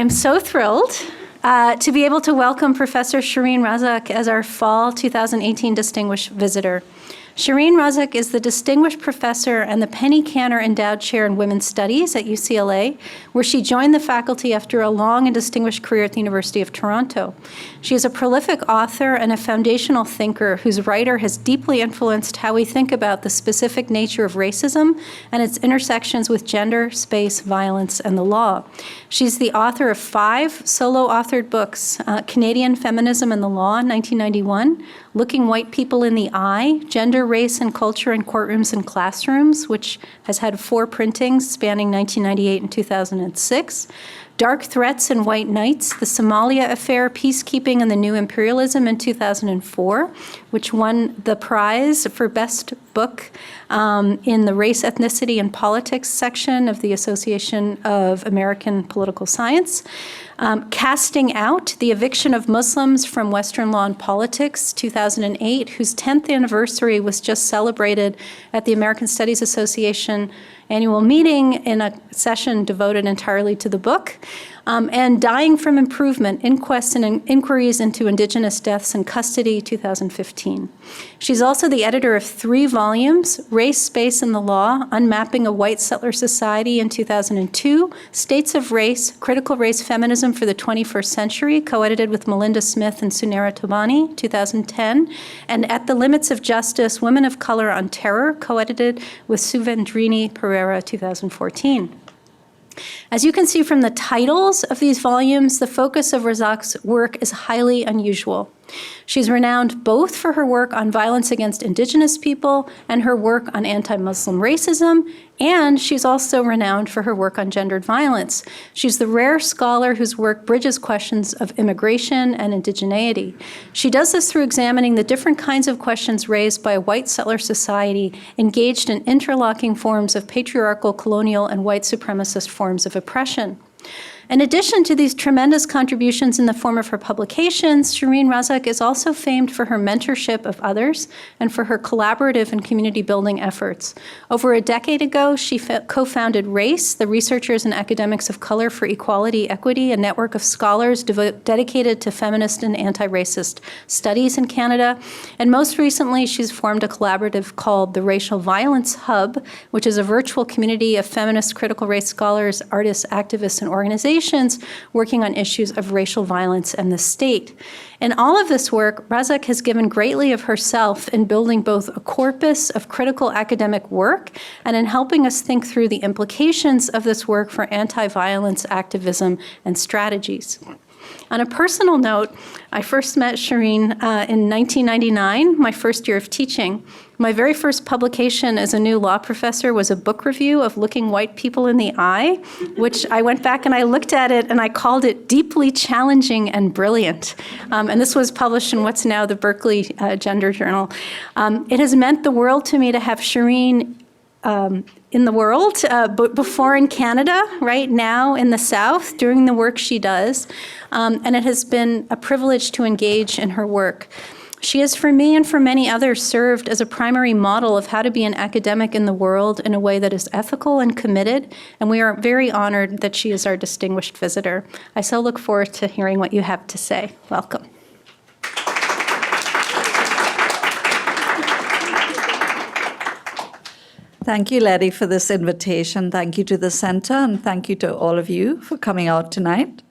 am so thrilled to be able to welcome Professor Sherene Razack as our Fall 2018 Distinguished Visitor. Sherene Razack is the Distinguished Professor and the Penny Cantor Endowed Chair in Women's Studies at UCLA, where she joined the faculty after a long and distinguished career at the University of Toronto. She is a prolific author and a foundational thinker whose writer has deeply influenced how we think about the specific nature of racism and its intersections with gender, space, violence, and the law. She's the author of 5 solo-authored books, Canadian Feminism and the Law, 1991, Looking White People in the Eye, Gender, Race, and Culture in Courtrooms and Classrooms, which has had 4 printings spanning 1998 and 2006, Dark Threats and White Knights, The Somalia Affair, Peacekeeping and the New Imperialism in 2004, which won the prize for Best Book in the Race, Ethnicity, and Politics section of the Association of American Political Science. Casting Out, The Eviction of Muslims from Western Law and Politics, 2008, whose 10th anniversary was just celebrated at the American Studies Association annual meeting in a session devoted entirely to the book. And Dying from Improvement, Inquests and Inquiries into Indigenous Deaths in Custody, 2015. She's also the editor of 3 volumes, Race, Space, and the Law, Unmapping a White Settler Society in 2002, States of Race, Critical Race Feminism for the 21st Century, co-edited with Melinda Smith and Sunera Tobani, 2010, and At the Limits of Justice, Women of Color on Terror, co-edited with Suvendrini Pereira, 2014. As you can see from the titles of these volumes, the focus of Razack's work is highly unusual. She's renowned both for her work on violence against Indigenous people and her work on anti-Muslim racism, and she's also renowned for her work on gendered violence. She's the rare scholar whose work bridges questions of immigration and indigeneity. She does this through examining the different kinds of questions raised by a white settler society engaged in interlocking forms of patriarchal, colonial, and white supremacist forms of oppression. In addition to these tremendous contributions in the form of her publications, Sherene Razack is also famed for her mentorship of others and for her collaborative and community-building efforts. Over a decade ago, she co-founded RACE, the Researchers and Academics of Color for Equality, Equity, a network of scholars dedicated to feminist and anti-racist studies in Canada. And most recently, she's formed a collaborative called the Racial Violence Hub, which is a virtual community of feminist critical race scholars, artists, activists, and organizations working on issues of racial violence and the state. In all of this work, Razack has given greatly of herself in building both a corpus of critical academic work and in helping us think through the implications of this work for anti-violence activism and strategies. On a personal note, I first met Sherene in 1999, my first year of teaching. My very first publication as a new law professor was a book review of Looking White People in the Eye, which I went back and I looked at it and I called it deeply challenging and brilliant. And this was published in what's now the Berkeley Gender Journal. It has meant the world to me to have Sherene in the world, but before in Canada, right now in the South, doing the work she does. And it has been a privilege to engage in her work. She has, for me and for many others, served as a primary model of how to be an academic in the world in a way that is ethical and committed, and we are very honored that she is our distinguished visitor. I so look forward to hearing what you have to say. Welcome. Thank you, Letty, for this invitation. Thank you to the center, and thank you to all of you for coming out tonight.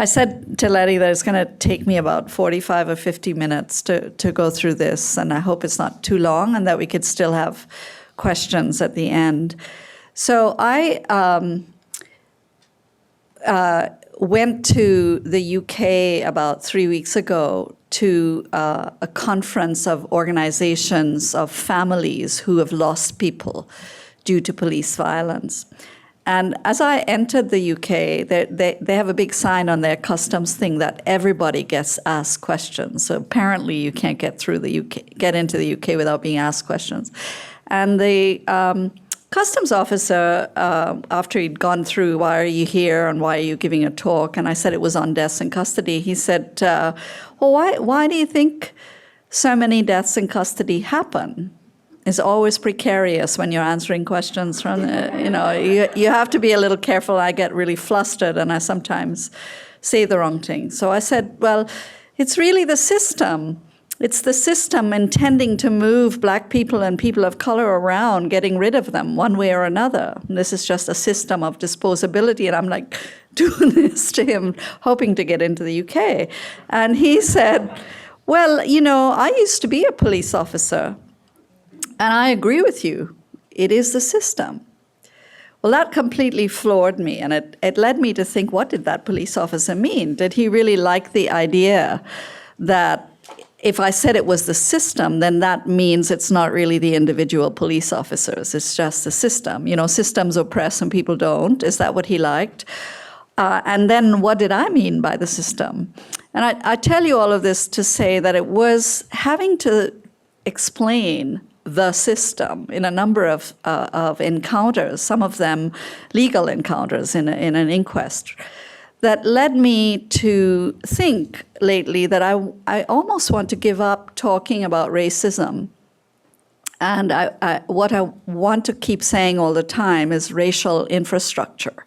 I said to Letty that it's going to take me about 45 or 50 minutes to go through this, and I hope it's not too long and that we could still have questions at the end. So I went to the UK about 3 weeks ago to a conference of organizations of families who have lost people due to police violence. And as I entered the UK, they have a big sign on their customs thing that everybody gets asked questions. So apparently you can't get into the UK without being asked questions. And the customs officer, after he'd gone through, why are you here and why are you giving a talk? And I said it was on deaths in custody. He said, well, why do you think so many deaths in custody happen is always precarious when you're answering questions from, you have to be a little careful. I get really flustered and I sometimes say the wrong thing. So I said, well, it's really the system. It's the system intending to move Black people and people of color around, getting rid of them one way or another. And this is just a system of disposability. And I'm like doing this to him, hoping to get into the UK. And he said, well, I used to be a police officer. And I agree with you. It is the system. Well, that completely floored me. And it led me to think, what did that police officer mean? Did he really like the idea that if I said it was the system, then that means it's not really the individual police officers. It's just the system. Systems oppress and people don't. Is that what he liked? And then what did I mean by the system? And I tell you all of this to say that it was having to explain the system in a number of encounters, some of them legal encounters in an inquest, that led me to think lately that I almost want to give up talking about racism. And what I want to keep saying all the time is racial infrastructure.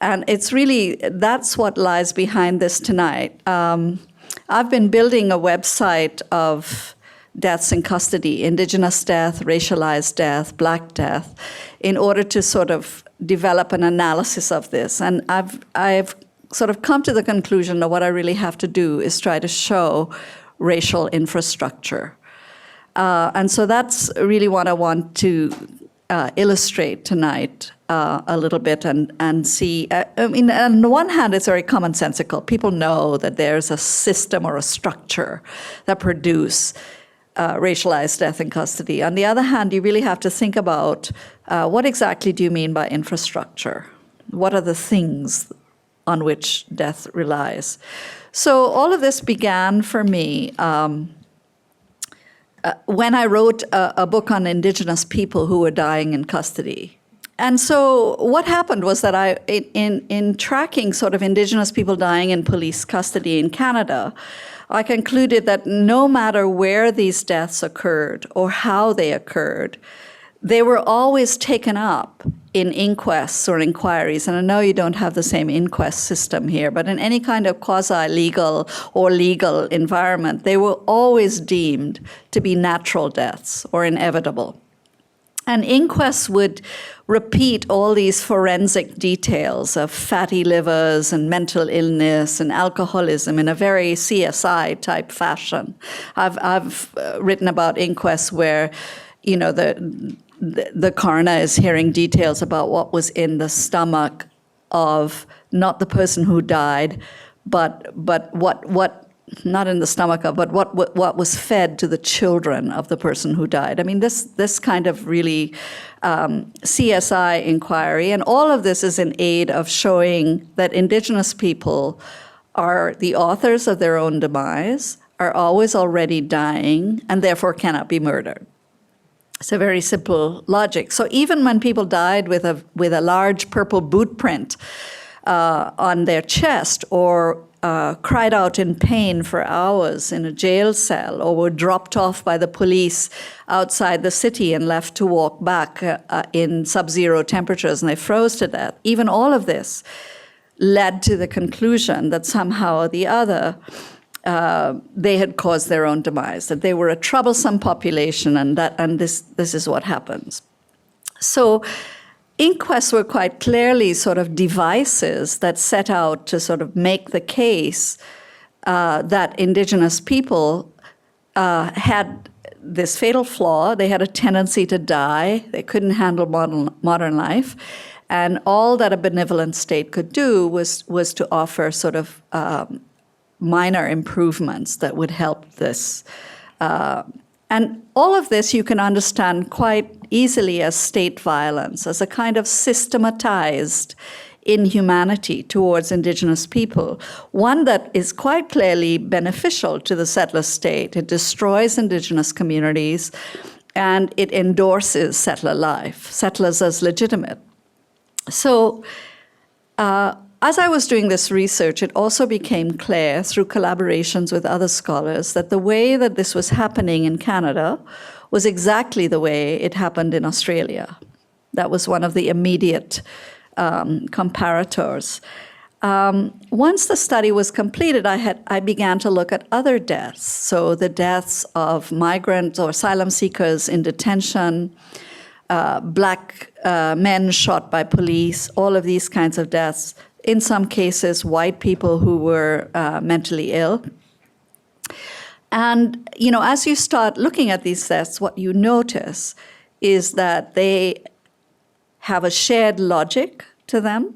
And it's really, that's what lies behind this tonight. I've been building a website of deaths in custody, Indigenous death, racialized death, Black death, in order to sort of develop an analysis of this. And I've sort of come to the conclusion that what I really have to do is try to show racial infrastructure. And so that's really what I want to illustrate tonight a little bit and see. On the one hand, it's very commonsensical. People know that there's a system or a structure that produce racialized death in custody. On the other hand, you really have to think about what exactly do you mean by infrastructure? What are the things on which death relies? So all of this began for me when I wrote a book on Indigenous people who were dying in custody. And so what happened was that in tracking sort of Indigenous people dying in police custody in Canada, I concluded that no matter where these deaths occurred or how they occurred, they were always taken up in inquests or inquiries. And I know you don't have the same inquest system here, but in any kind of quasi-legal or legal environment, they were always deemed to be natural deaths or inevitable. And inquests would repeat all these forensic details of fatty livers and mental illness and alcoholism in a very CSI-type fashion. I've written about inquests where, the coroner is hearing details about what was in the stomach of not the person who died, but what not in the stomach of, but what was fed to the children of the person who died. I mean, this kind of really CSI inquiry, and all of this is in aid of showing that Indigenous people are the authors of their own demise, are always already dying, and therefore cannot be murdered. It's a very simple logic. So even when people died with a large purple boot print on their chest, or cried out in pain for hours in a jail cell, or were dropped off by the police outside the city and left to walk back in sub-zero temperatures, and they froze to death. Even all of this led to the conclusion that somehow or the other they had caused their own demise, that they were a troublesome population, and this is what happens. So inquests were quite clearly sort of devices that set out to sort of make the case that Indigenous people had this fatal flaw. They had a tendency to die. They couldn't handle modern life. And all that a benevolent state could do was to offer sort of minor improvements that would help this. And all of this you can understand quite easily as state violence, as a kind of systematized inhumanity towards Indigenous people, one that is quite clearly beneficial to the settler state. It destroys Indigenous communities, and it endorses settler life, settlers as legitimate. So as I was doing this research, it also became clear through collaborations with other scholars that the way that this was happening in Canada was exactly the way it happened in Australia. That was one of the immediate comparators. Once the study was completed, I began to look at other deaths. So the deaths of migrants or asylum seekers in detention, black men shot by police, all of these kinds of deaths. In some cases, white people who were mentally ill. And, as you start looking at these deaths, what you notice is that they have a shared logic to them,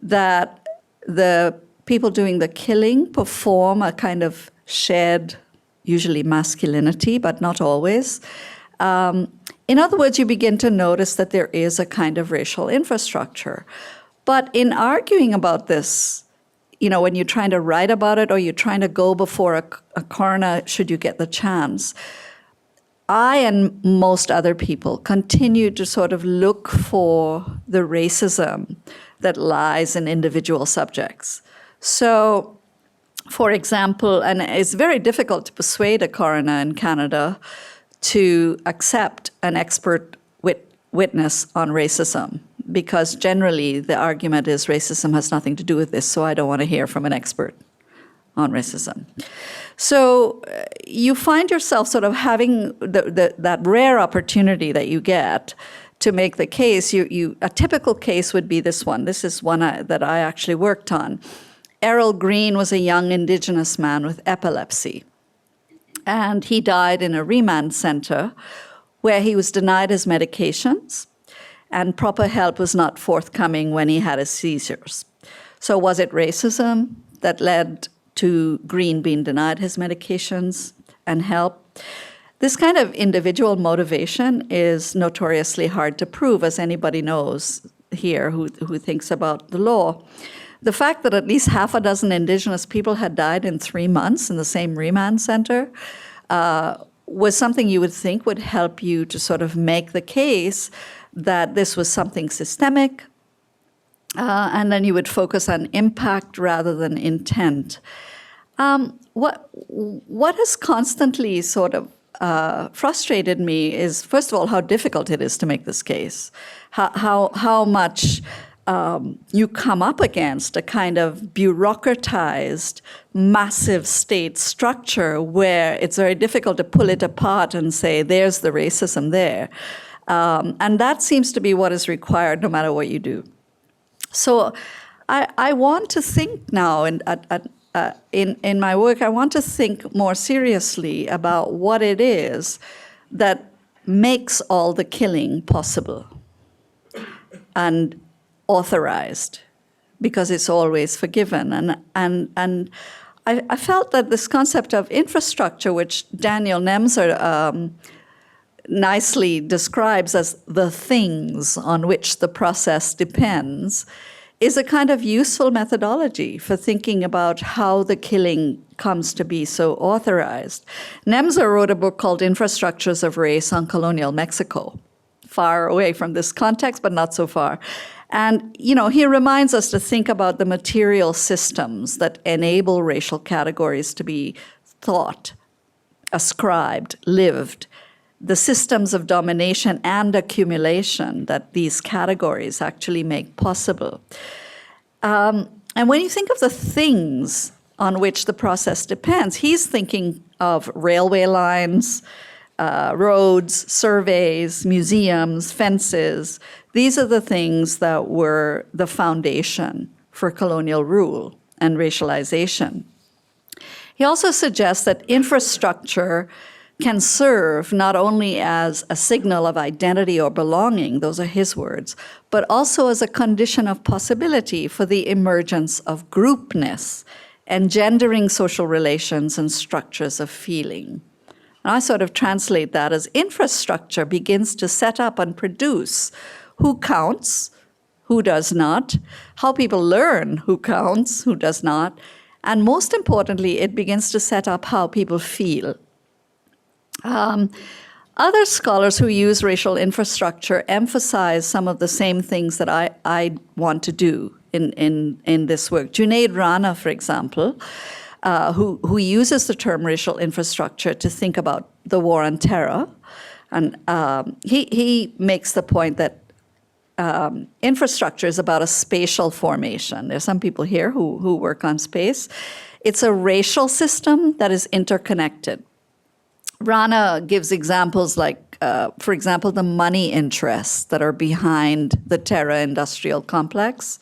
that the people doing the killing perform a kind of shared, usually masculinity, but not always. In other words, you begin to notice that there is a kind of racial infrastructure. But in arguing about this, when you're trying to write about it or you're trying to go before a coroner, should you get the chance, I and most other people continue to sort of look for the racism that lies in individual subjects. So, for example, and it's very difficult to persuade a coroner in Canada to accept an expert witness on racism, because generally the argument is racism has nothing to do with this, so I don't want to hear from an expert on racism. So you find yourself sort of having that rare opportunity that you get to make the case. A typical case would be this one. This is one that I actually worked on. Errol Green was a young Indigenous man with epilepsy, and he died in a remand center where he was denied his medications and proper help was not forthcoming when he had his seizures. So was it racism that led to Green being denied his medications and help? This kind of individual motivation is notoriously hard to prove, as anybody knows here who thinks about the law. The fact that at least half a dozen Indigenous people had died in 3 months in the same remand center was something you would think would help you to sort of make the case that this was something systemic, and then you would focus on impact rather than intent. What has constantly sort of frustrated me is, first of all, how difficult it is to make this case, how much you come up against a kind of bureaucratized, massive state structure where it's very difficult to pull it apart and say, there's the racism there. And that seems to be what is required no matter what you do. So I want to think now, in my work, I want to think more seriously about what it is that makes all the killing possible and authorized, because it's always forgiven. And I felt that this concept of infrastructure, which Daniel Nemser nicely describes as the things on which the process depends, is a kind of useful methodology for thinking about how the killing comes to be so authorized. Nemser wrote a book called Infrastructures of Race on Colonial Mexico, far away from this context, but not so far. And, he reminds us to think about the material systems that enable racial categories to be thought, ascribed, lived, the systems of domination and accumulation that these categories actually make possible. And when you think of the things on which the process depends, he's thinking of railway lines, roads, surveys, museums, fences. These are the things that were the foundation for colonial rule and racialization. He also suggests that infrastructure can serve not only as a signal of identity or belonging, those are his words, but also as a condition of possibility for the emergence of groupness, engendering social relations and structures of feeling. And I sort of translate that as infrastructure begins to set up and produce who counts, who does not, how people learn who counts, who does not, and most importantly, it begins to set up how people feel. Other scholars who use racial infrastructure emphasize some of the same things that I want to do in this work. Junaid Rana, for example, who uses the term racial infrastructure to think about the war on terror. And he makes the point that infrastructure is about a spatial formation. There's some people here who work on space. It's a racial system that is interconnected. Rana gives examples like, for example, the money interests that are behind the terror industrial complex,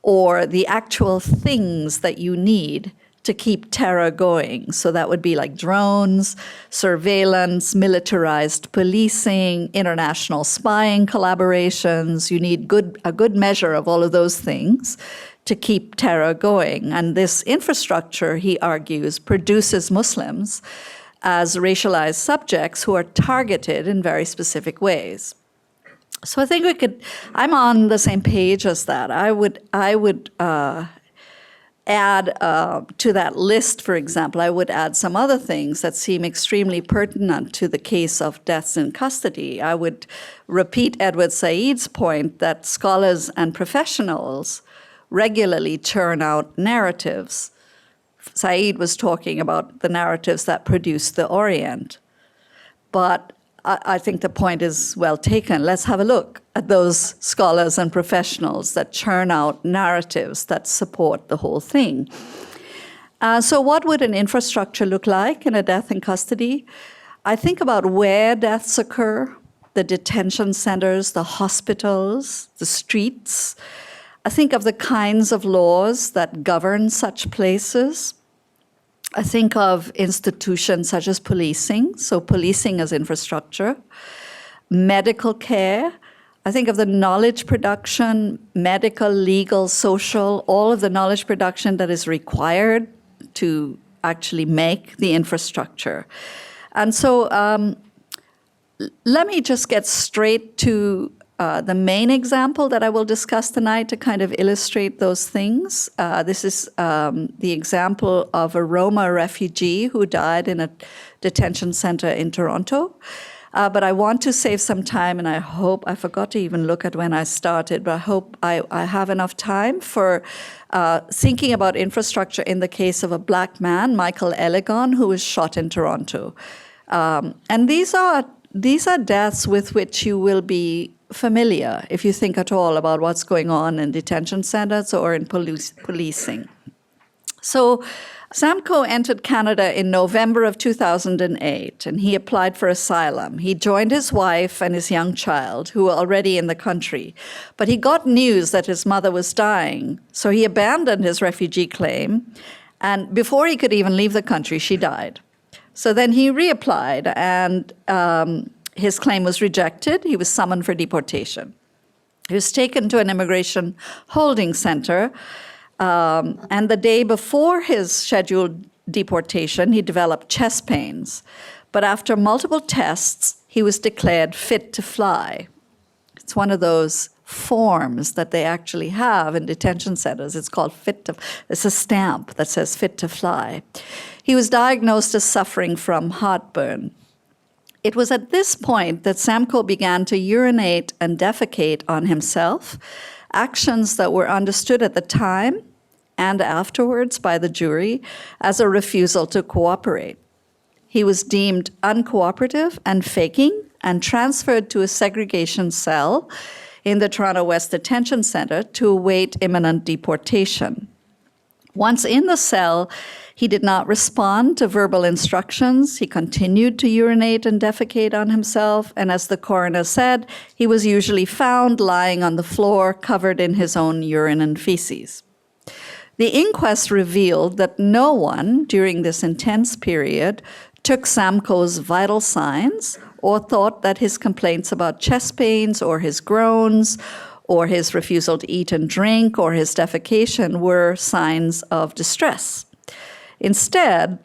or the actual things that you need to keep terror going. So that would be like drones, surveillance, militarized policing, international spying collaborations. You need a good measure of all of those things to keep terror going. And this infrastructure, he argues, produces Muslims as racialized subjects who are targeted in very specific ways. So I think I'm on the same page as that. I would add to that list, for example, I would add some other things that seem extremely pertinent to the case of deaths in custody. I would repeat Edward Said's point that scholars and professionals regularly churn out narratives. Said was talking about the narratives that produce the Orient. But I think the point is well taken. Let's have a look at those scholars and professionals that churn out narratives that support the whole thing. So what would an infrastructure look like in a death in custody? I think about where deaths occur, the detention centers, the hospitals, the streets. I think of the kinds of laws that govern such places. I think of institutions such as policing, so policing as infrastructure, medical care. I think of the knowledge production, medical, legal, social, all of the knowledge production that is required to actually make the infrastructure. And so let me just get straight to the main example that I will discuss tonight to kind of illustrate those things. This is the example of a Roma refugee who died in a detention center in Toronto. But I want to save some time, and I forgot to even look at when I started, but I hope I have enough time for thinking about infrastructure in the case of a Black man, Michael Eligon, who was shot in Toronto. And these are deaths with which you will be familiar, if you think at all about what's going on in detention centers or in policing. So Samko entered Canada in November of 2008, and he applied for asylum. He joined his wife and his young child, who were already in the country. But he got news that his mother was dying, so he abandoned his refugee claim, and before he could even leave the country, she died. So then he reapplied, and his claim was rejected. He was summoned for deportation. He was taken to an immigration holding center, and the day before his scheduled deportation, he developed chest pains. But after multiple tests, he was declared fit to fly. It's one of those forms that they actually have in detention centers. It's called it's a stamp that says fit to fly. He was diagnosed as suffering from heartburn. It was at this point that Samko began to urinate and defecate on himself, actions that were understood at the time and afterwards by the jury as a refusal to cooperate. He was deemed uncooperative and faking and transferred to a segregation cell in the Toronto West Detention Centre to await imminent deportation. Once in the cell, he did not respond to verbal instructions. He continued to urinate and defecate on himself, and as the coroner said, he was usually found lying on the floor covered in his own urine and feces. The inquest revealed that no one during this intense period took Samko's vital signs or thought that his complaints about chest pains or his groans or his refusal to eat and drink or his defecation were signs of distress. Instead,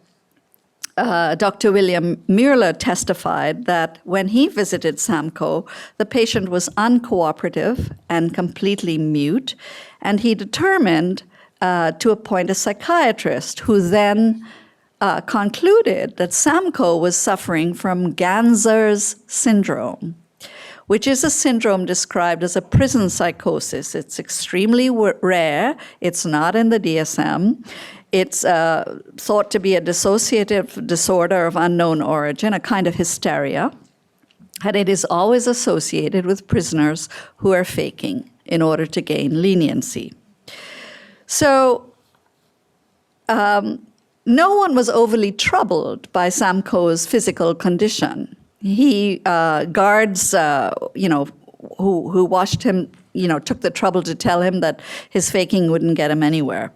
Dr. William Mueller testified that when he visited Samko, the patient was uncooperative and completely mute, and he determined to appoint a psychiatrist who then concluded that Samko was suffering from Ganser's syndrome, which is a syndrome described as a prison psychosis. It's extremely rare. It's not in the DSM. It's thought to be a dissociative disorder of unknown origin, a kind of hysteria. And it is always associated with prisoners who are faking in order to gain leniency. So no one was overly troubled by Samko's physical condition. He guards, who watched him, took the trouble to tell him that his faking wouldn't get him anywhere.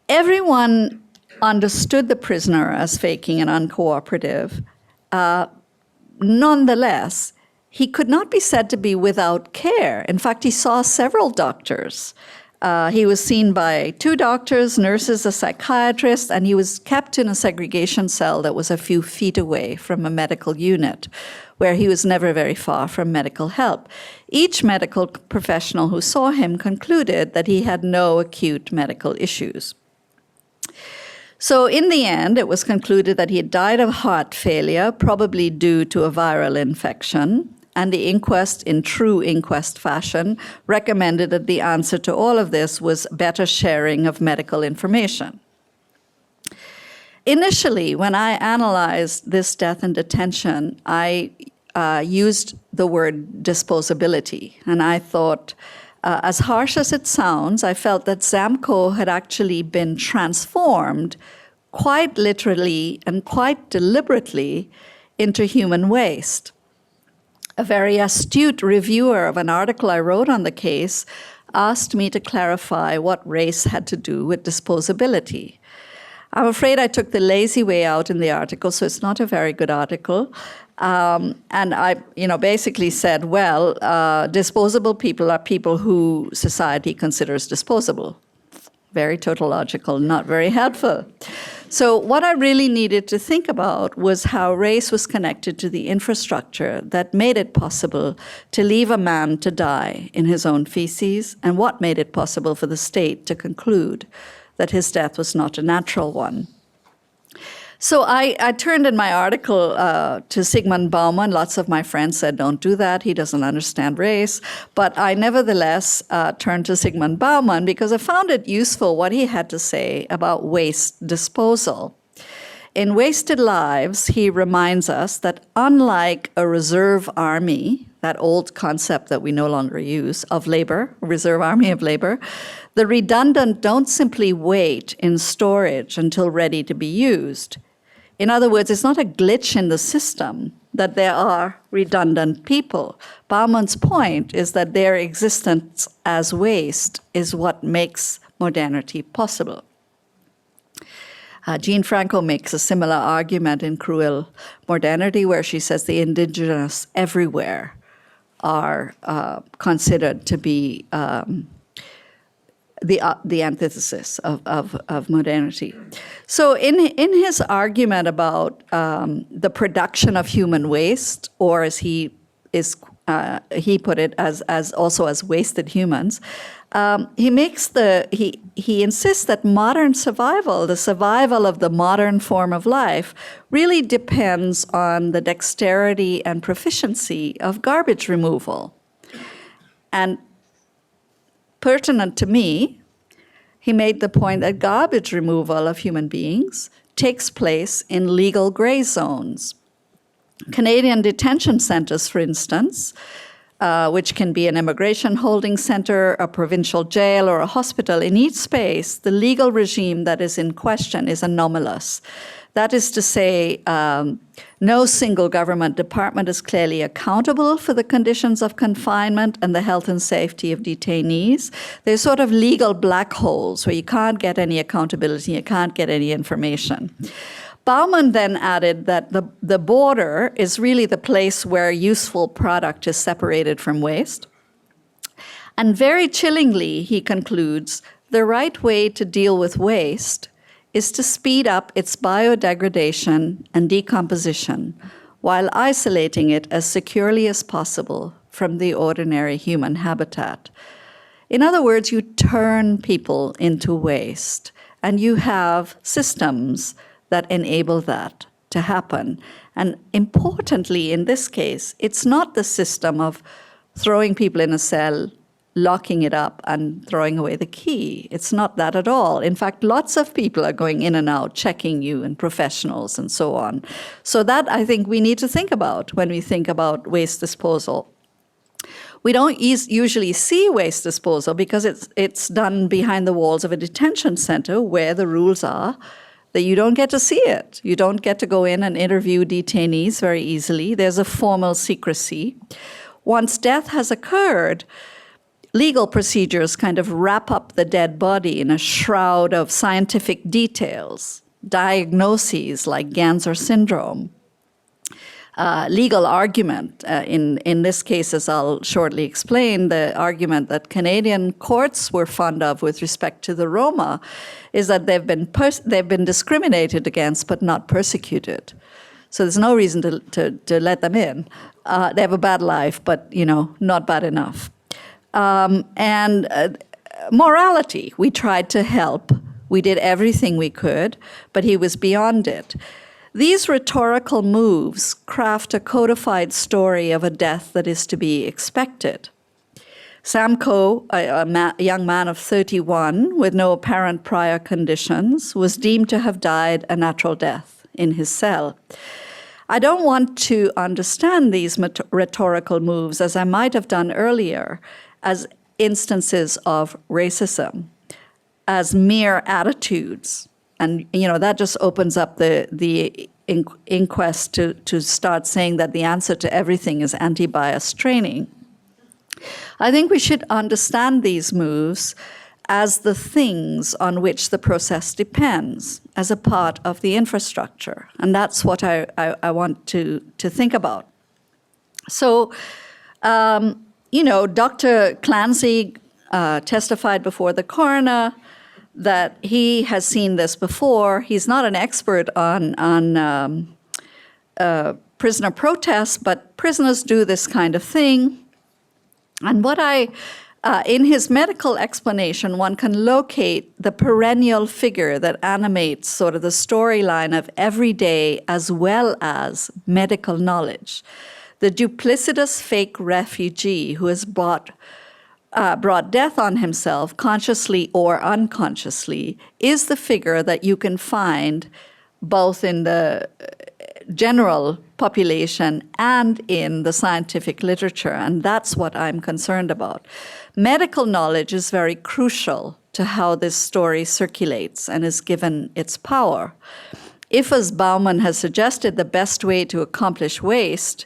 Everyone understood the prisoner as faking and uncooperative. Nonetheless, he could not be said to be without care. In fact, he saw several doctors. He was seen by 2 doctors, nurses, a psychiatrist, and he was kept in a segregation cell that was a few feet away from a medical unit, where he was never very far from medical help. Each medical professional who saw him concluded that he had no acute medical issues. So in the end, it was concluded that he had died of heart failure, probably due to a viral infection. And the inquest, in true inquest fashion, recommended that the answer to all of this was better sharing of medical information. Initially, when I analyzed this death in detention, I used the word disposability. And I thought, as harsh as it sounds, I felt that Samko had actually been transformed quite literally and quite deliberately into human waste. A very astute reviewer of an article I wrote on the case asked me to clarify what race had to do with disposability. I'm afraid I took the lazy way out in the article, so it's not a very good article. And I, basically said, well, disposable people are people who society considers disposable. Very tautological, not very helpful. So what I really needed to think about was how race was connected to the infrastructure that made it possible to leave a man to die in his own feces, and what made it possible for the state to conclude that his death was not a natural one. So I turned in my article to Zygmunt Bauman. Lots of my friends said, don't do that, he doesn't understand race. But I nevertheless turned to Zygmunt Bauman because I found it useful what he had to say about waste disposal. In Wasted Lives, he reminds us that unlike a reserve army, that old concept that we no longer use, of labor, reserve army of labor, the redundant don't simply wait in storage until ready to be used. In other words, it's not a glitch in the system that there are redundant people. Bauman's point is that their existence as waste is what makes modernity possible. Jean Franco makes a similar argument in Cruel Modernity, where she says the Indigenous everywhere are considered to be the antithesis of modernity. So in his argument about the production of human waste, or as he put it, as also as wasted humans, he insists that modern survival, the survival of the modern form of life, really depends on the dexterity and proficiency of garbage removal. And pertinent to me, he made the point that garbage removal of human beings takes place in legal gray zones. Canadian detention centers, for instance, which can be an immigration holding center, a provincial jail, or a hospital, in each space, the legal regime that is in question is anomalous. That is to say, no single government department is clearly accountable for the conditions of confinement and the health and safety of detainees. They're sort of legal black holes where you can't get any accountability, you can't get any information. Bauman then added that the border is really the place where useful product is separated from waste. And very chillingly, he concludes, the right way to deal with waste is to speed up its biodegradation and decomposition while isolating it as securely as possible from the ordinary human habitat. In other words, you turn people into waste, and you have systems that enable that. to happen. And importantly, in this case, it's not the system of throwing people in a cell, locking it up, and throwing away the key. It's not that at all. In fact, lots of people are going in and out, checking you, and professionals and so on. So that, I think, we need to think about when we think about waste disposal. We don't usually see waste disposal because it's done behind the walls of a detention center where the rules are that you don't get to see it. You don't get to go in and interview detainees very easily. There's a formal secrecy. Once death has occurred, legal procedures kind of wrap up the dead body in a shroud of scientific details, diagnoses like Ganser syndrome, legal argument. In this case, as I'll shortly explain, the argument that Canadian courts were fond of with respect to the Roma is that they've been discriminated against but not persecuted. So there's no reason to let them in. They have a bad life, but not bad enough. Morality, we tried to help. We did everything we could, but he was beyond it. These rhetorical moves craft a codified story of a death that is to be expected. Samko, a young man of 31 with no apparent prior conditions, was deemed to have died a natural death in his cell. I don't want to understand these rhetorical moves, as I might have done earlier, as instances of racism, as mere attitudes. And that just opens up the inquest to start saying that the answer to everything is anti-bias training. I think we should understand these moves as the things on which the process depends, as a part of the infrastructure. And that's what I want to think about. So, Dr. Clancy testified before the coroner that he has seen this before. He's not an expert on prisoner protests, but prisoners do this kind of thing. And in his medical explanation, one can locate the perennial figure that animates sort of the storyline of everyday as well as medical knowledge. The duplicitous fake refugee who has brought death on himself, consciously or unconsciously, is the figure that you can find both in the general population and in the scientific literature, and that's what I'm concerned about. Medical knowledge is very crucial to how this story circulates and is given its power. If, as Bauman has suggested, the best way to accomplish waste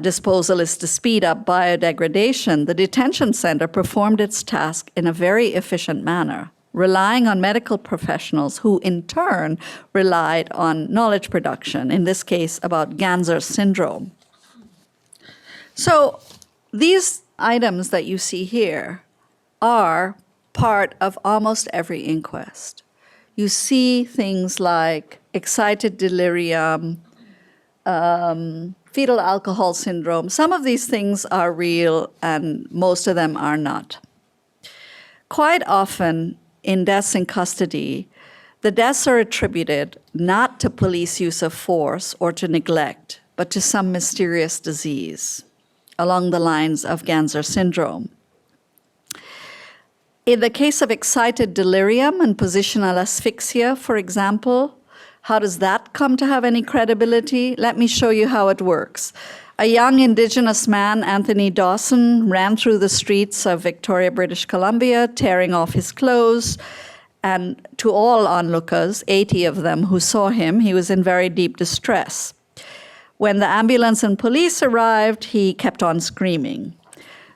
disposal is to speed up biodegradation, the detention center performed its task in a very efficient manner, relying on medical professionals who in turn relied on knowledge production, in this case about Ganser syndrome. So these items that you see here are part of almost every inquest. You see things like excited delirium, fetal alcohol syndrome. Some of these things are real and most of them are not. Quite often in deaths in custody, the deaths are attributed not to police use of force or to neglect, but to some mysterious disease along the lines of Ganser syndrome. In the case of excited delirium and positional asphyxia, for example, how does that come to have any credibility? Let me show you how it works. A young Indigenous man, Anthony Dawson, ran through the streets of Victoria, British Columbia, tearing off his clothes. And to all onlookers, 80 of them who saw him, he was in very deep distress. When the ambulance and police arrived, he kept on screaming.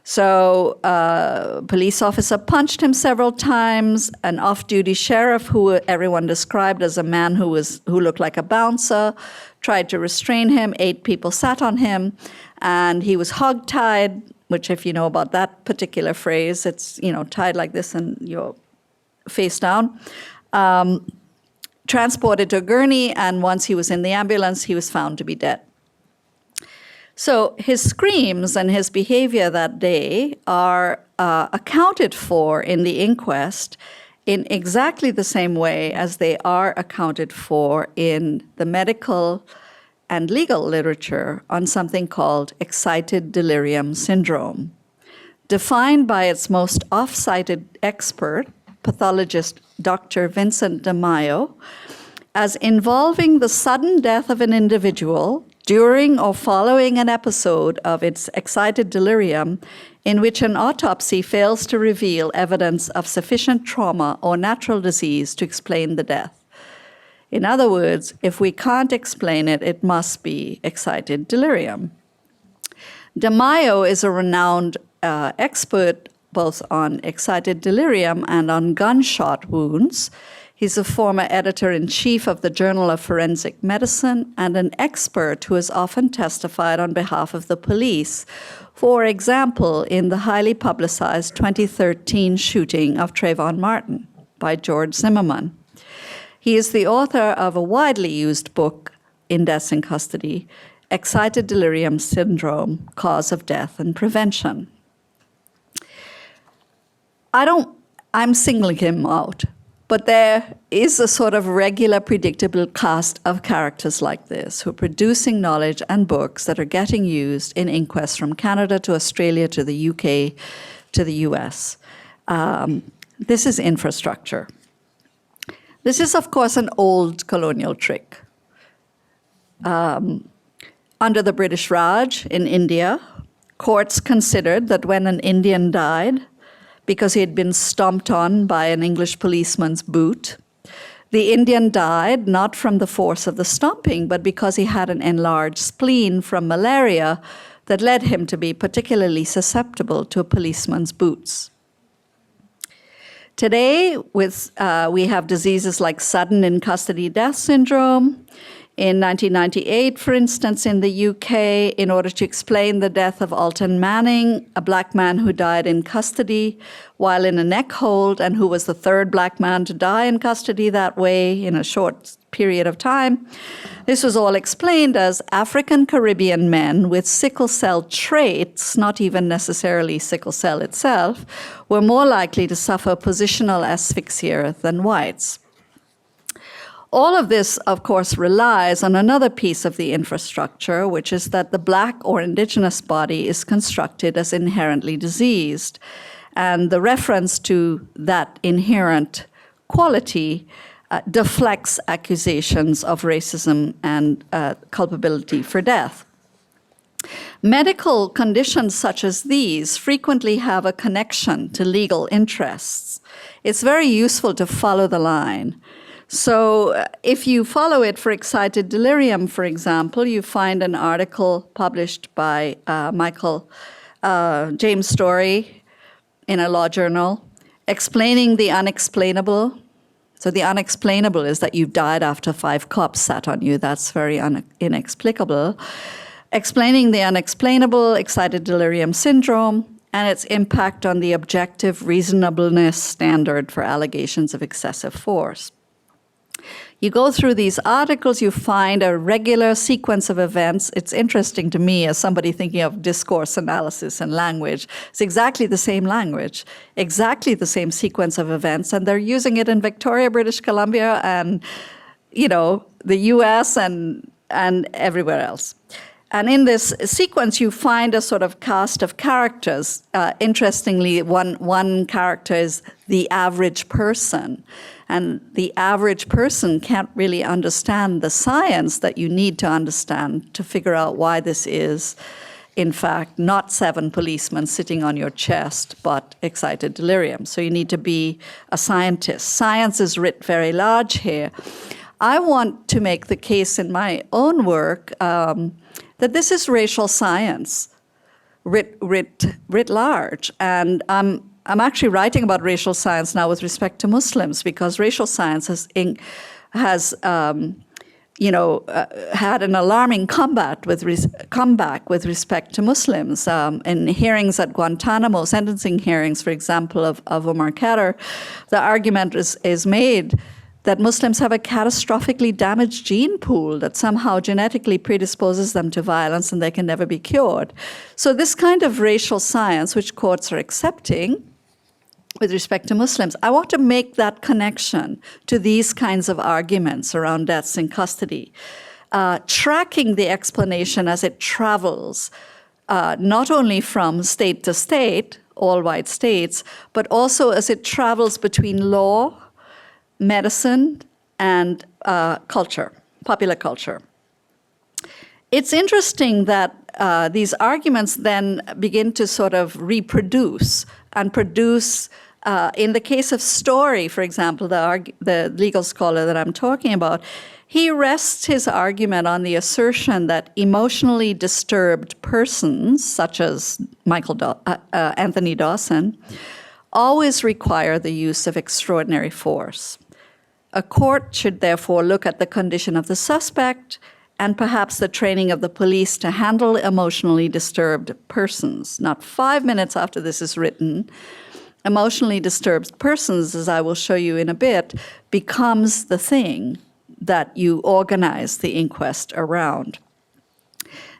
So a police officer punched him several times. An off-duty sheriff, who everyone described as a man who looked like a bouncer, tried to restrain him. 8 people sat on him, and he was hog-tied, which, if you know about that particular phrase, it's tied like this and you're face down. Transported to a gurney, and once he was in the ambulance, he was found to be dead. So his screams and his behavior that day are accounted for in the inquest in exactly the same way as they are accounted for in the medical and legal literature on something called excited delirium syndrome, defined by its most oft-cited expert, pathologist Dr. Vincent de Mayo, as involving the sudden death of an individual during or following an episode of its excited delirium in which an autopsy fails to reveal evidence of sufficient trauma or natural disease to explain the death. In other words, if we can't explain it, it must be excited delirium. De Mayo is a renowned expert both on excited delirium and on gunshot wounds. He's a former editor-in-chief of the Journal of Forensic Medicine and an expert who has often testified on behalf of the police, for example, in the highly publicized 2013 shooting of Trayvon Martin by George Zimmerman. He is the author of a widely used book in deaths in custody, Excited Delirium Syndrome, Cause of Death and Prevention. I'm singling him out, but there is a sort of regular, predictable cast of characters like this who are producing knowledge and books that are getting used in inquests from Canada to Australia to the UK to the US. This is infrastructure. This is, of course, an old colonial trick. Under the British Raj in India, courts considered that when an Indian died, because he had been stomped on by an English policeman's boot, the Indian died not from the force of the stomping, but because he had an enlarged spleen from malaria that led him to be particularly susceptible to a policeman's boots. Today, we have diseases like sudden in-custody death syndrome. In 1998, for instance, in the UK, in order to explain the death of Alton Manning, a black man who died in custody while in a neck hold and who was the third black man to die in custody that way in a short period of time. This was all explained as African Caribbean men with sickle cell traits, not even necessarily sickle cell itself, were more likely to suffer positional asphyxia than whites. All of this, of course, relies on another piece of the infrastructure, which is that the Black or Indigenous body is constructed as inherently diseased. And the reference to that inherent quality deflects accusations of racism and culpability for death. Medical conditions such as these frequently have a connection to legal interests. It's very useful to follow the line. So if you follow it for excited delirium, for example, you find an article published by James Story in a law journal explaining the unexplainable. So the unexplainable is that you died after 5 cops sat on you. That's very inexplicable. Explaining the unexplainable, excited delirium syndrome, and its impact on the objective reasonableness standard for allegations of excessive force. You go through these articles, you find a regular sequence of events. It's interesting to me as somebody thinking of discourse analysis and language. It's exactly the same language, exactly the same sequence of events, and they're using it in Victoria, British Columbia, and the US and everywhere else. And in this sequence, you find a sort of cast of characters. Interestingly, one character is the average person. And the average person can't really understand the science that you need to understand to figure out why this is, in fact, not 7 policemen sitting on your chest, but excited delirium. So you need to be a scientist. Science is writ very large here. I want to make the case in my own work that this is racial science writ large. And I'm actually writing about racial science now with respect to Muslims, because racial science has had an alarming comeback with respect to Muslims. In hearings at Guantanamo, sentencing hearings, for example, of Omar Khadr, the argument is made that Muslims have a catastrophically damaged gene pool that somehow genetically predisposes them to violence and they can never be cured. So this kind of racial science, which courts are accepting, with respect to Muslims. I want to make that connection to these kinds of arguments around deaths in custody, tracking the explanation as it travels, not only from state to state, all white states, but also as it travels between law, medicine, and culture, popular culture. It's interesting that these arguments then begin to sort of reproduce and produce, in the case of Story, for example, the legal scholar that I'm talking about, he rests his argument on the assertion that emotionally disturbed persons, such as Anthony Dawson, always require the use of extraordinary force. A court should therefore look at the condition of the suspect and perhaps the training of the police to handle emotionally disturbed persons. Not 5 minutes after this is written, emotionally disturbed persons, as I will show you in a bit, becomes the thing that you organize the inquest around.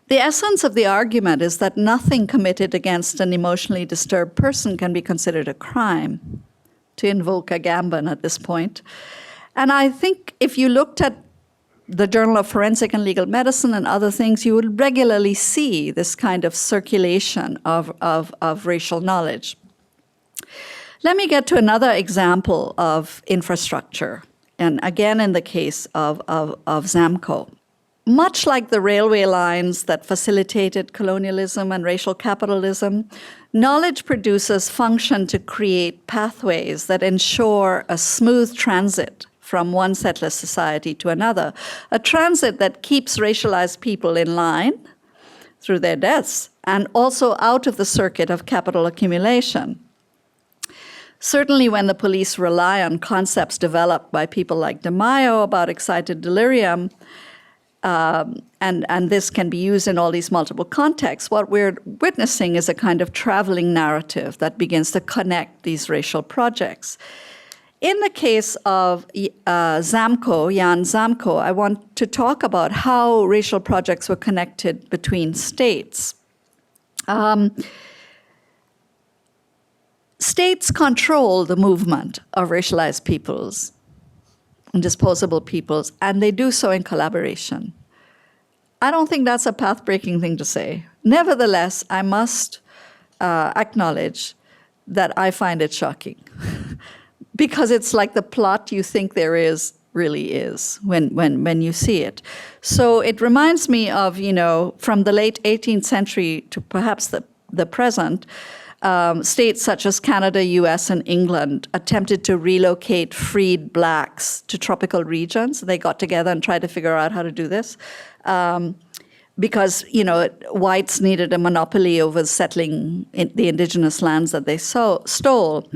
The essence of the argument is that nothing committed against an emotionally disturbed person can be considered a crime, to invoke Agamben at this point. And I think if you looked at the Journal of Forensic and Legal Medicine and other things, you would regularly see this kind of circulation of racial knowledge. Let me get to another example of infrastructure, and again in the case of Samko. Much like the railway lines that facilitated colonialism and racial capitalism, knowledge producers function to create pathways that ensure a smooth transit from one settler society to another, a transit that keeps racialized people in line through their deaths and also out of the circuit of capital accumulation. Certainly when the police rely on concepts developed by people like De Mayo about excited delirium, and this can be used in all these multiple contexts, what we're witnessing is a kind of traveling narrative that begins to connect these racial projects. In the case of Samko, Yan Samko, I want to talk about how racial projects were connected between states. States control the movement of racialized peoples and disposable peoples, and they do so in collaboration. I don't think that's a path-breaking thing to say. Nevertheless, I must acknowledge that I find it shocking because it's like the plot you think there is really is when you see it. So it reminds me of, from the late 18th century to perhaps the present, states such as Canada, US, and England attempted to relocate freed blacks to tropical regions. They got together and tried to figure out how to do this because, whites needed a monopoly over settling the indigenous lands that they stole.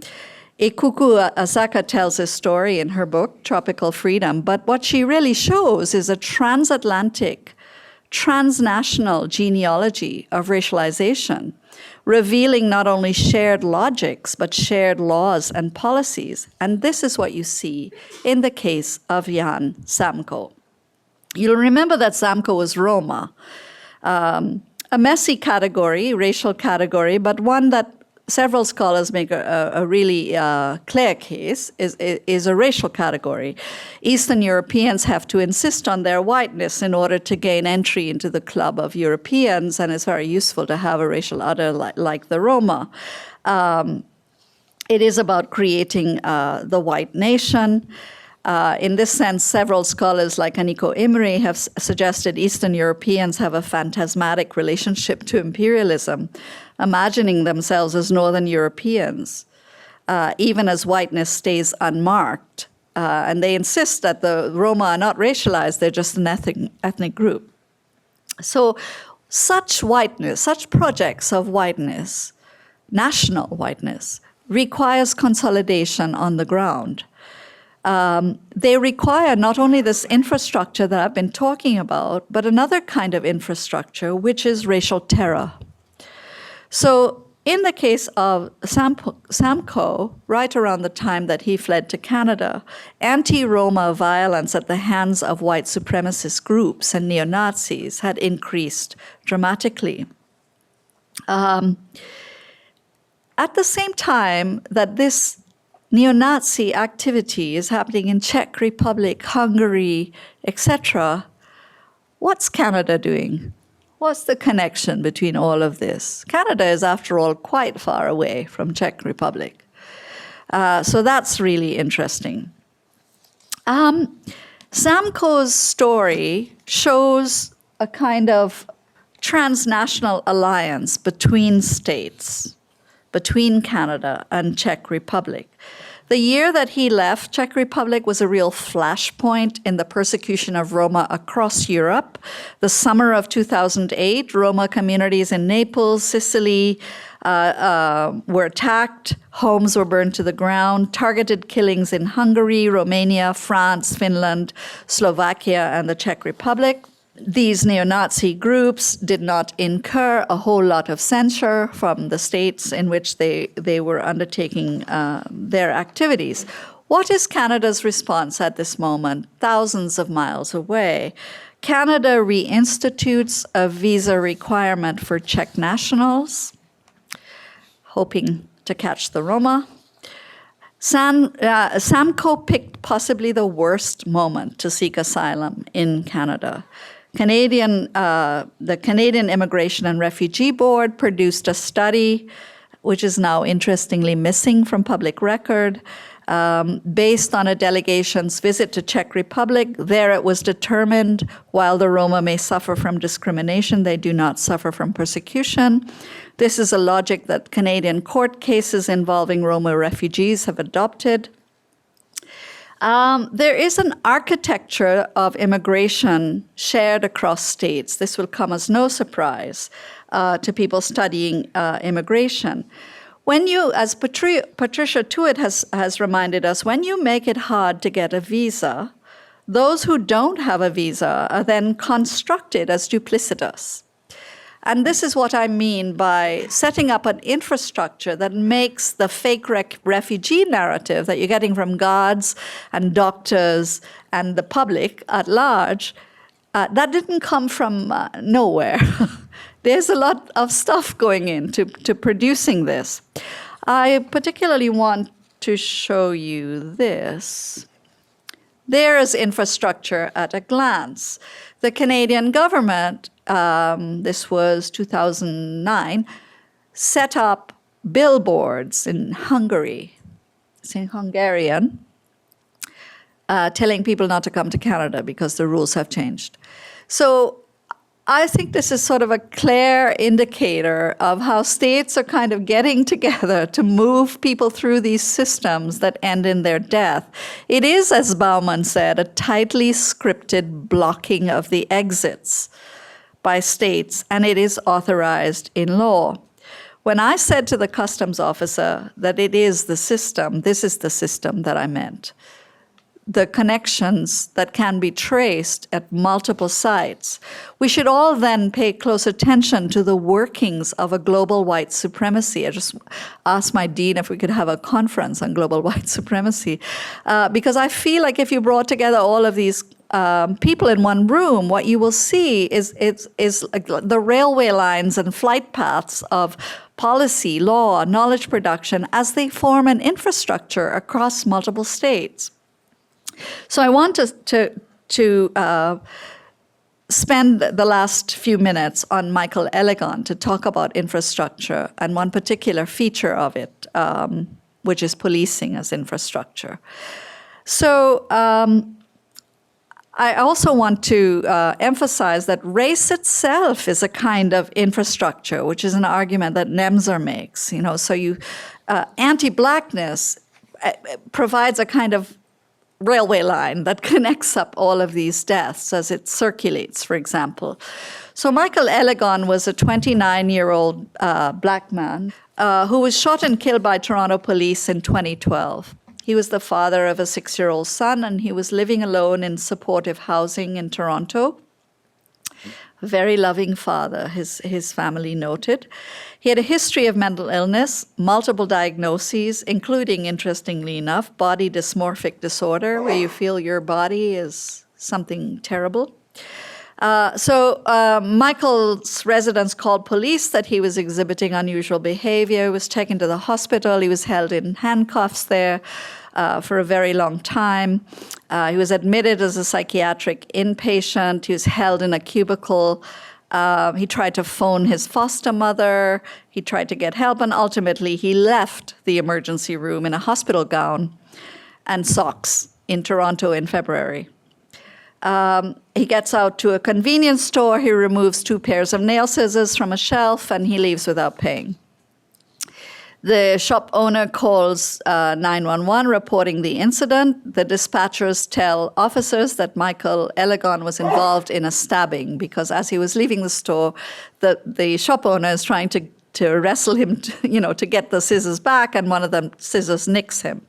Ikuku Asaka tells this story in her book, Tropical Freedom, but what she really shows is a transatlantic, transnational genealogy of racialization, revealing not only shared logics, but shared laws and policies. And this is what you see in the case of Yan Samko. You'll remember that Samko was Roma, a messy category, racial category, but one that several scholars make a really clear case is a racial category. Eastern Europeans have to insist on their whiteness in order to gain entry into the club of Europeans, and it's very useful to have a racial other like the Roma. It is about creating the white nation. In this sense, several scholars like Aniko Imri have suggested Eastern Europeans have a phantasmatic relationship to imperialism, imagining themselves as Northern Europeans, even as whiteness stays unmarked. And they insist that the Roma are not racialized, they're just an ethnic group. So such whiteness, such projects of whiteness, national whiteness, requires consolidation on the ground. They require not only this infrastructure that I've been talking about, but another kind of infrastructure, which is racial terror. So in the case of Samko, right around the time that he fled to Canada, anti-Roma violence at the hands of white supremacist groups and neo-Nazis had increased dramatically. At the same time that this neo-Nazi activity is happening in Czech Republic, Hungary, etc., what's Canada doing? What's the connection between all of this? Canada is, after all, quite far away from Czech Republic. So that's really interesting. Samko's story shows a kind of transnational alliance between states, between Canada and Czech Republic. The year that he left, Czech Republic was a real flashpoint in the persecution of Roma across Europe. The summer of 2008, Roma communities in Naples, Sicily, were attacked, homes were burned to the ground, targeted killings in Hungary, Romania, France, Finland, Slovakia, and the Czech Republic. These neo-Nazi groups did not incur a whole lot of censure from the states in which they were undertaking their activities. What is Canada's response at this moment, thousands of miles away? Canada reinstitutes a visa requirement for Czech nationals, hoping to catch the Roma. Samko picked possibly the worst moment to seek asylum in Canada. The Canadian Immigration and Refugee Board produced a study, which is now interestingly missing from public record, based on a delegation's visit to Czech Republic. There it was determined, while the Roma may suffer from discrimination, they do not suffer from persecution. This is a logic that Canadian court cases involving Roma refugees have adopted. There is an architecture of immigration shared across states. This will come as no surprise to people studying immigration. When you, as Patricia Tuitt has reminded us, when you make it hard to get a visa, those who don't have a visa are then constructed as duplicitous. And this is what I mean by setting up an infrastructure that makes the fake refugee narrative that you're getting from guards and doctors and the public at large, that didn't come from nowhere. There's a lot of stuff going into producing this. I particularly want to show you this. There is infrastructure at a glance. The Canadian government, this was 2009, set up billboards in Hungary, it's in Hungarian, telling people not to come to Canada because the rules have changed. So I think this is sort of a clear indicator of how states are kind of getting together to move people through these systems that end in their death. It is, as Bauman said, a tightly scripted blocking of the exits by states, and it is authorized in law. When I said to the customs officer that it is the system, this is the system that I meant. The connections that can be traced at multiple sites. We should all then pay close attention to the workings of a global white supremacy. I just asked my dean if we could have a conference on global white supremacy, because I feel like if you brought together all of these people in one room, what you will see is like the railway lines and flight paths of policy, law, knowledge production as they form an infrastructure across multiple states. So I want to spend the last few minutes on Michael Eligon to talk about infrastructure and one particular feature of it, which is policing as infrastructure. So I also want to emphasize that race itself is a kind of infrastructure, which is an argument that Nemser makes. You know, so anti-blackness provides a kind of railway line that connects up all of these deaths as it circulates, for example. So Michael Eligon was a 29-year-old black man who was shot and killed by Toronto police in 2012. He was the father of a 6-year-old son, and he was living alone in supportive housing in Toronto. A very loving father, his family noted. He had a history of mental illness, multiple diagnoses, including, interestingly enough, body dysmorphic disorder, where you feel your body is something terrible. Michael's residents called police that he was exhibiting unusual behavior. He was taken to the hospital. He was held in handcuffs there for a very long time. He was admitted as a psychiatric inpatient. He was held in a cubicle. He tried to phone his foster mother. He tried to get help, and ultimately he left the emergency room in a hospital gown and socks in Toronto in February. He gets out to a convenience store. He removes 2 pairs of nail scissors from a shelf, and he leaves without paying. The shop owner calls 911 reporting the incident. The dispatchers tell officers that Michael Eligon was involved in a stabbing because as he was leaving the store, the shop owner is trying to wrestle him, to get the scissors back, and one of the scissors nicks him.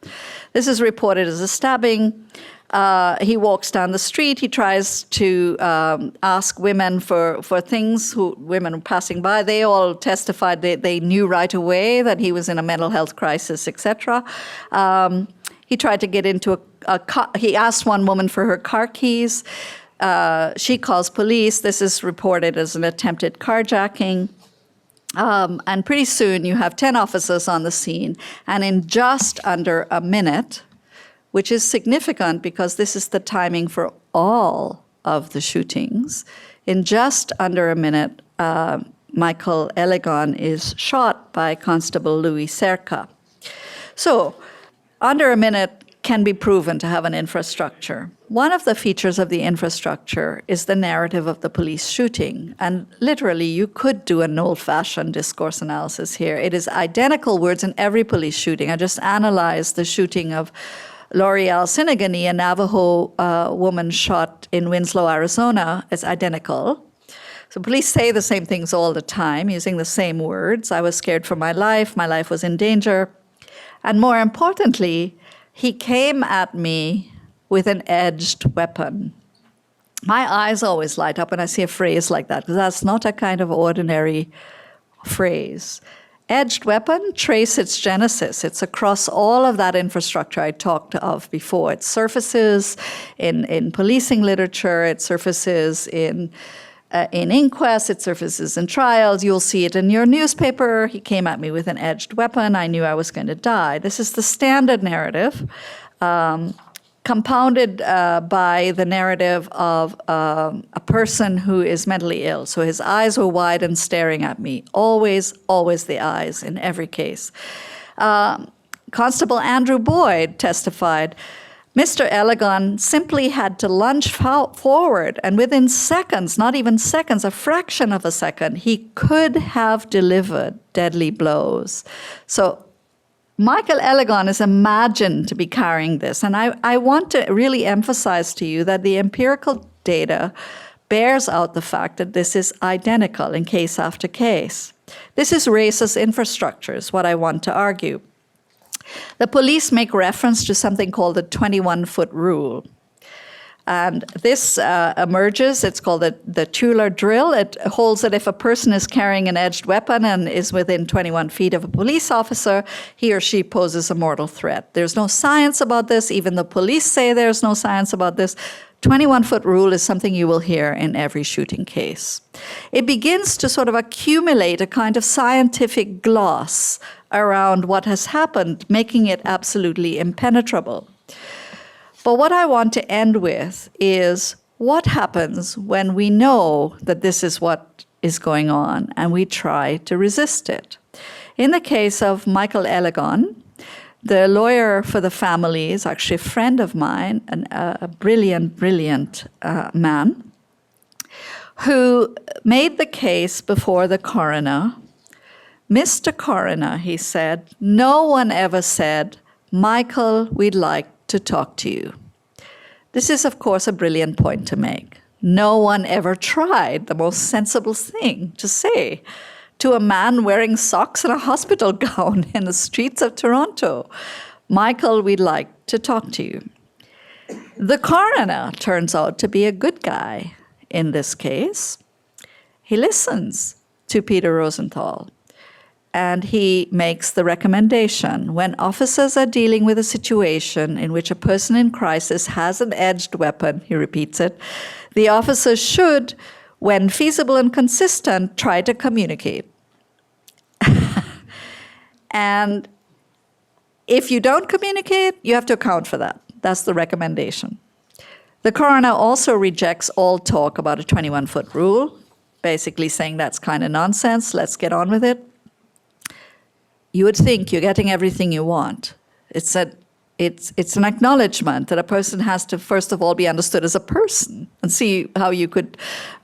This is reported as a stabbing. He walks down the street. He tries to ask women for things. Women passing by, they all testified they knew right away that he was in a mental health crisis, etc. He tried to get into a car. He asked one woman for her car keys. She calls police. This is reported as an attempted carjacking. And pretty soon you have 10 officers on the scene. And in just under a minute, which is significant because this is the timing for all of the shootings. In just under a minute, Michael Eligon is shot by Constable Louis Cerca. So, under a minute can be proven to have an infrastructure. One of the features of the infrastructure is the narrative of the police shooting. And literally, you could do an old-fashioned discourse analysis here. It is identical words in every police shooting. I just analyzed the shooting of L'Oreal Sinagani, a Navajo woman shot in Winslow, Arizona. It's identical. So police say the same things all the time, using the same words. I was scared for my life was in danger. And more importantly, he came at me with an edged weapon. My eyes always light up when I see a phrase like that, because that's not a kind of ordinary phrase. Edged weapon, trace its genesis. It's across all of that infrastructure I talked of before. It surfaces in policing literature. It surfaces in inquests. It surfaces in trials. You'll see it in your newspaper. He came at me with an edged weapon. I knew I was going to die. This is the standard narrative, compounded by the narrative of a person who is mentally ill. So his eyes were wide and staring at me. Always, always the eyes in every case. Constable Andrew Boyd testified, Mr. Eligon simply had to lunge forward, and within seconds, not even seconds, a fraction of a second, he could have delivered deadly blows. So Michael Eligon is imagined to be carrying this. And I want to really emphasize to you that the empirical data bears out the fact that this is identical in case after case. This is racist infrastructure, is what I want to argue. The police make reference to something called the 21-foot rule. And this emerges, it's called the Tueller drill. It holds that if a person is carrying an edged weapon and is within 21 feet of a police officer, he or she poses a mortal threat. There's no science about this. Even the police say there's no science about this. 21-foot rule is something you will hear in every shooting case. It begins to sort of accumulate a kind of scientific gloss around what has happened, making it absolutely impenetrable. But what I want to end with is what happens when we know that this is what is going on and we try to resist it. In the case of Michael Eligon, the lawyer for the family is actually a friend of mine, a brilliant man, who made the case before the coroner. Mr. Coroner, he said, no one ever said, Michael, we'd like to talk to you. This is, of course, a brilliant point to make. No one ever tried the most sensible thing to say to a man wearing socks and a hospital gown in the streets of Toronto. Michael, we'd like to talk to you. The coroner turns out to be a good guy in this case. He listens to Peter Rosenthal. And he makes the recommendation, when officers are dealing with a situation in which a person in crisis has an edged weapon, he repeats it, The officers should, when feasible and consistent, try to communicate. And if you don't communicate, you have to account for that. That's the recommendation. The coroner also rejects all talk about a 21-foot rule, basically saying that's kind of nonsense, let's get on with it. You would think you're getting everything you want. It's an acknowledgement that a person has to, first of all, be understood as a person and see how you could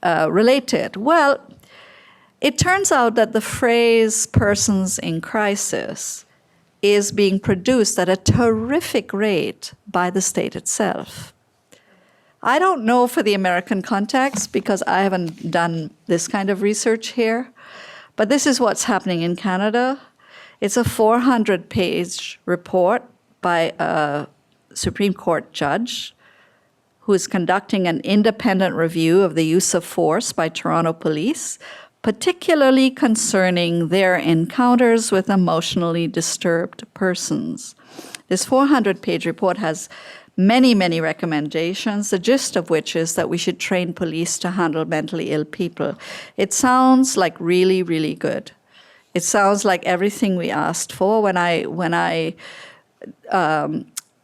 relate to it. Well, it turns out that the phrase persons in crisis is being produced at a terrific rate by the state itself. I don't know for the American context because I haven't done this kind of research here, but this is what's happening in Canada. It's a 400-page report by a Supreme Court judge who is conducting an independent review of the use of force by Toronto police, particularly concerning their encounters with emotionally disturbed persons. This 400-page report has many, many recommendations, the gist of which is that we should train police to handle mentally ill people. It sounds like really, really good. It sounds like everything we asked for. When I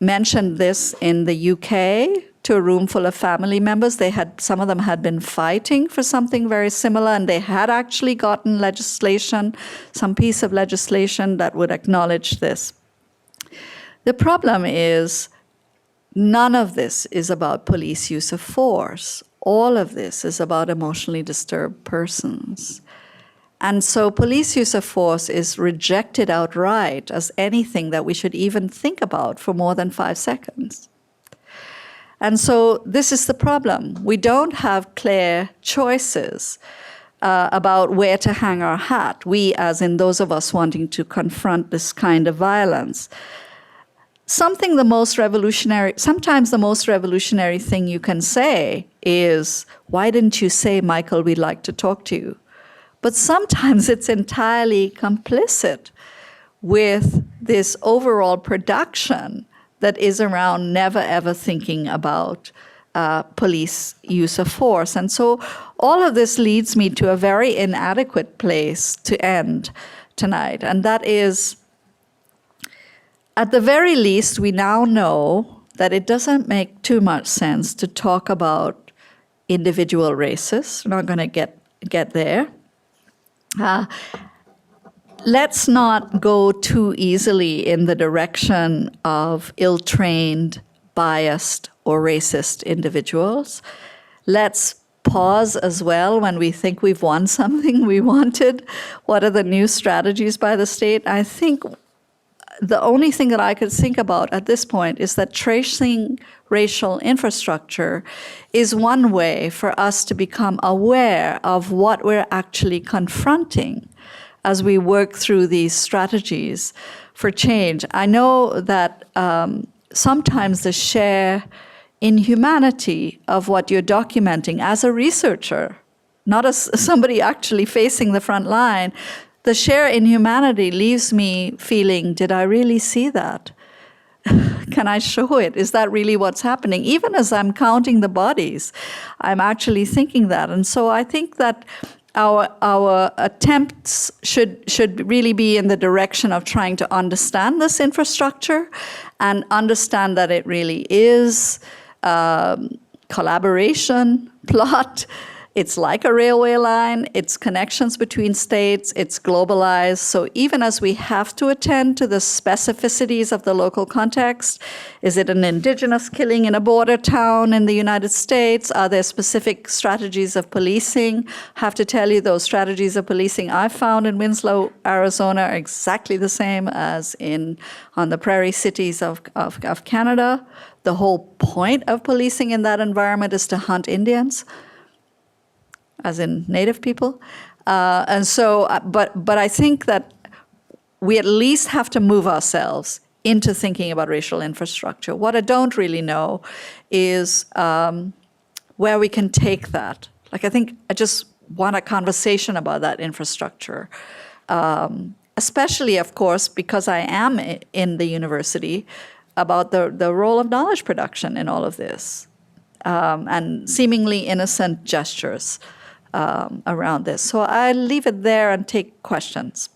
mentioned this in the UK to a room full of family members, some of them had been fighting for something very similar, and they had actually gotten legislation, some piece of legislation that would acknowledge this. The problem is none of this is about police use of force. All of this is about emotionally disturbed persons. And so police use of force is rejected outright as anything that we should even think about for more than 5 seconds. And so this is the problem. We don't have clear choices about where to hang our hat, we as in those of us wanting to confront this kind of violence. Sometimes the most revolutionary thing you can say is, why didn't you say, Michael, we'd like to talk to you? But sometimes it's entirely complicit with this overall production that is around never ever thinking about police use of force. And so all of this leads me to a very inadequate place to end tonight. And that is, at the very least, we now know that it doesn't make too much sense to talk about individual races. We're not going to get there. Let's not go too easily in the direction of ill-trained, biased, or racist individuals. Let's pause as well when we think we've won something we wanted. What are the new strategies by the state? I think the only thing that I could think about at this point is that tracing racial infrastructure is one way for us to become aware of what we're actually confronting as we work through these strategies for change. I know that sometimes the sheer inhumanity of what you're documenting as a researcher, not as somebody actually facing the front line, the sheer inhumanity leaves me feeling, did I really see that? Can I show it? Is that really what's happening? Even as I'm counting the bodies, I'm actually thinking that. And so I think that our attempts should really be in the direction of trying to understand this infrastructure and understand that it really is collaboration, plot. It's like a railway line, it's connections between states, it's globalized. So even as we have to attend to the specificities of the local context, is it an Indigenous killing in a border town in the United States? Are there specific strategies of policing? I have to tell you, those strategies of policing I found in Winslow, Arizona are exactly the same as on the prairie cities of Canada. The whole point of policing in that environment is to hunt Indians, as in Native people. And so, but I think that we at least have to move ourselves into thinking about racial infrastructure. What I don't really know is where we can take that. Like, I think I just want a conversation about that infrastructure, especially, of course, because I am in the university, about the role of knowledge production in all of this. and seemingly innocent gestures around this. So I'll leave it there and take questions.